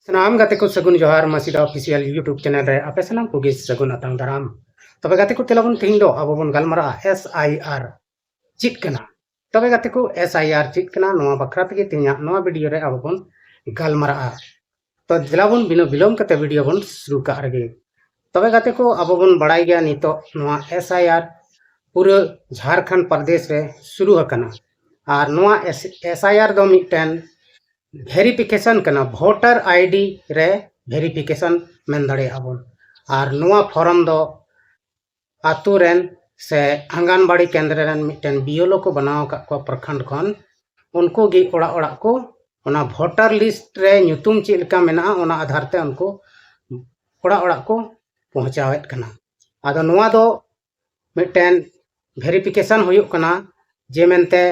सनाम गाते को सगुन जोहार मसीदा ऑफिशियल यूट्यूब चैनल रे आपे सनाम को गे सगुन अतंग दाराम तबे गाते को तेलाबन थिंग दो अब बन गलमरा SIR चिट कना तबे गाते को SIR चिट कना नोआ बखरा तगे तिया नोआ वीडियो रे अब बन गलमरा तो दिलाबन बिनो बिलोम कते वीडियो बन शुरू का रगे तबे गाते को अब बन बड़ाई गया नितो नोआ SIR पूरे झारखंड प्रदेश रे शुरू हकना और नोआ SIR दो मिटन वेरिफिकेशन करना वोटर आईडी रे वेरिफिकेशन मेन दड़े आबन और नोआ फॉर्म दो आतु रेन से आंगनबाड़ी केंद्र रेन मिटन बीएलओ को बनाव का को प्रखंड खन उनको गी ओड़ा ओड़ा को ओना वोटर लिस्ट रे ᱧᱩᱛᱩᱢ चेक लेका मेना ओना आधार ते उनको ओड़ा ओड़ा को पहुंचावेत कना आदो नोआ दो मिटन वेरिफिकेशन हुयुक कना जे मेनते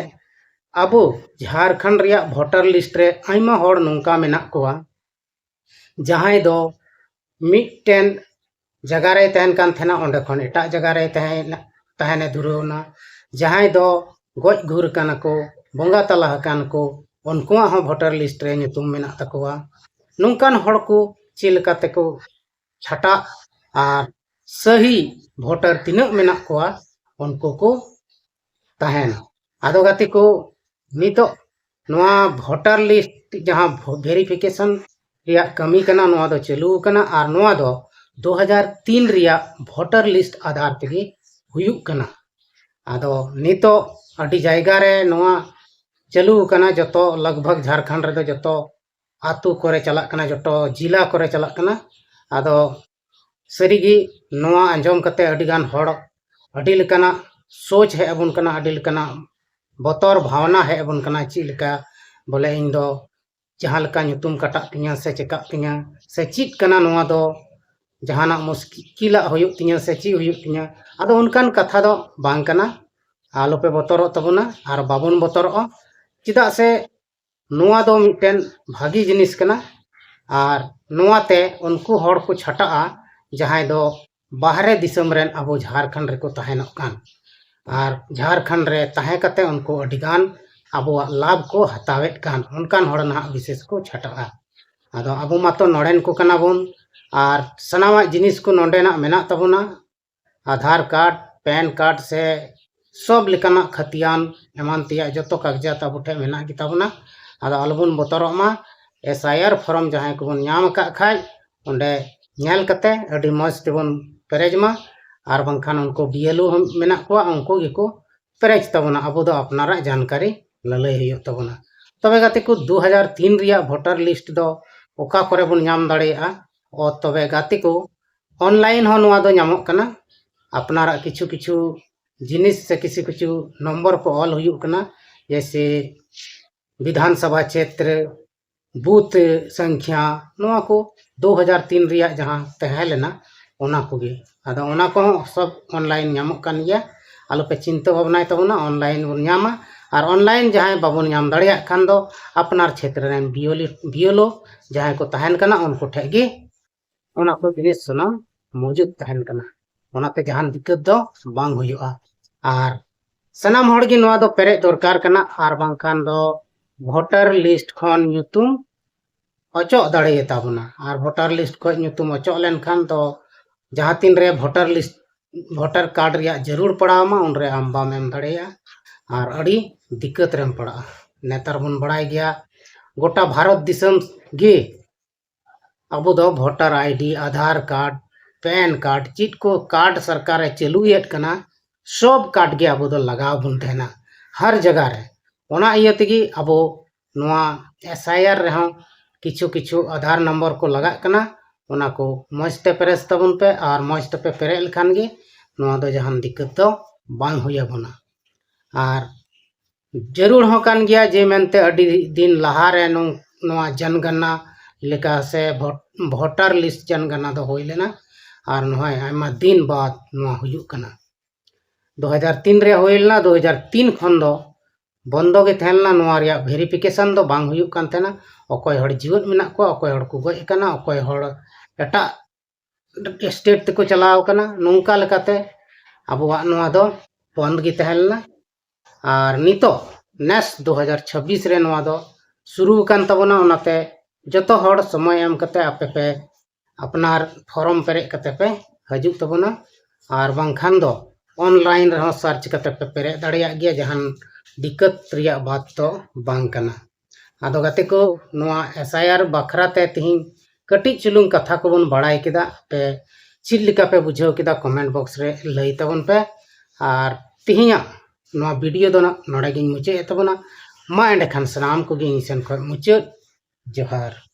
अबो झारखंड रिया वोटर लिस्ट रे आइमा होड़ नोंका मेना कोआ जहां दो मिटन जगह रे तहन कान थेना ओंडे खन एटा जगह रे तहने दुरौना जहां दो गोज घुर काना को बोंगा तला कान को उनको हो वोटर लिस्ट रे ᱧᱩᱛᱩᱢ मेना तकोआ नोंकान होड़ को चिलका तको छाटा और सही वोटर तिनक मेना कोआ उनको को तहन आदो गाती को नितो नोआ वोटर लिस्ट जहां वेरिफिकेशन रिया कमी कना नोआ दो चालू कना और नोआ दो 2003 रिया वोटर लिस्ट आधार तेगी हुयुक कना आदो नितो अडी जायगा रे नोआ चालू कना जतो लगभग झारखंड रे जतो आतु करे चला कना जतो जिला करे चला कना आदो सरीगी नोआ अंजम कते अडी गान होड़ अडी लेकाना सोच है अबुन कना अडी लेकाना बतर भावना है अबुन कना चिलका बोले इन दो जहां लका ᱧᱩᱛᱩᱢ कटा तिया से चेका तिया से चित कना नोआ दो जहाना मुश्किला हुयुक तिया से ची हुयुक तिया आदो उनकान कथा दो बांग कना आलो पे बतरो तबुना और बाबुन बतरो चिदा से नोआ दो मिटन भागी जिनिस कना और नोआ ते उनको होड़ को छटाआ जहां दो बाहरे दिसम रेन अबो झारखंड रे को तहनक कान और झारखंड रे तहे कते उनको अडिगान अबो लाभ को हतावेत कान उनकान होड़ ना विशेष को छटाआ आदो अबो मातो नोडेन को कना बोन और सनामा जिनिस को नोडेना मेना तबुना आधार कार्ड पैन कार्ड से सब लेकाना खतियान एमान तिया जतो कागजात अबो ठे मेना कि तबुना आदो अलबुन बतरोमा SIR फॉर्म जहां को बन नाम का खाय ओंडे नेल कते अडी मज तेबन पेरेजमा और बंखान उनको बीएलओ मेना को उनको गिको पेरेज तबना अबो दो अपनारा जानकारी ललय हुयो तबना तबे गाते को 2003 रिया वोटर लिस्ट दो ओका करे बन नाम दाड़ेया और तबे गाते को ऑनलाइन हो नोआ दो नामक कना अपनारा किछु किछु जिनिस से किसी किछु नंबर को ऑल हुयो कना जैसे विधानसभा क्षेत्र बूथ संख्या नोआ को 2003 रिया जहां तहलेना ओना को गे आदो ओना को सब ऑनलाइन नामक कान गया आलो पे चिंता भावना तबना ऑनलाइन बन नामा और ऑनलाइन जहां बाबुन नाम दाड़िया खान दो अपनार क्षेत्र रेन बीएलओ जहां को तहन कना उनको ठेगी ओना को जिनिस सुना मौजूद तहन कना ओनाते जहां दिक्कत दो बांग हुयुआ और सनाम होड़गी नोआ दो पेरे दरकार कना और बांखान दो वोटर लिस्ट खन ᱧᱩᱛᱩᱢ अचो दाड़े ताबना और वोटर लिस्ट को ᱧᱩᱛᱩᱢ अचो लेन खान तो जहां तीन रे वोटर कार्ड रिया जरूर पड़ामा उन रे आम बाम एम दाड़ेया और अड़ी दिक्कत रेम पड़ा नेतार बन बड़ाई गया गोटा भारत दिसम गे अबो दो वोटर आईडी आधार कार्ड पैन कार्ड चिट को कार्ड सरकार चालुएत कना सब कार्ड गे अबो दो लगाव बुन तेना हर जगह रे ओना इयतेगी अबो नोआ SIR रे हम किछु किछु आधार नंबर को लगा कना ओना को मजते पेरेस तबन पे और मजते पे पेरे लखान गे नोआ दो जहां दिक्कत दो बांग हुया बना और जरूर हो कान गया जे मेनते अडी दिन लहा रे नोआ जनगणना लेका से वोटर लिस्ट जनगणना दो होई लेना और नोआ आयमा दिन बाद नोआ हुयुक कना 2003 रे होइलना 2003 खन दो बंदो गे थेलना नोआ रिया वेरिफिकेशन दो बांग हुयुक कान तेना अकोय हड़ जीवन मेना को अकोय हड़ को गय कना अकोय हड़ एटा स्टेट तको चलाव कना नोंका लेकाते अबुआ नोआ दो बंद गे तहलना और नितो नेस 2026 रे नोआ दो शुरू कान तबना ओनाते जतो हर समय एम कते आपे पे अपनार फॉर्म पेरे कते पे हजु तबना और बांखान दो ऑनलाइन रहो सर्च कते पे पेरे दाड़िया गया जहान दिक्कत रिया बात तो बांग कना आदो गाते को नोआ एसआईआर बखराते तिहिं कटिज चुलुंग कथा को बन बड़ाई किदा पे चिल लिका पे बुझाव किदा कमेंट बॉक्स रे लई तबन पे और तिहिया नोआ वीडियो दो ना नोडे गिन मुचे तबना मा एंडे खान सनाम को गिन सन खो मुचे जोहार।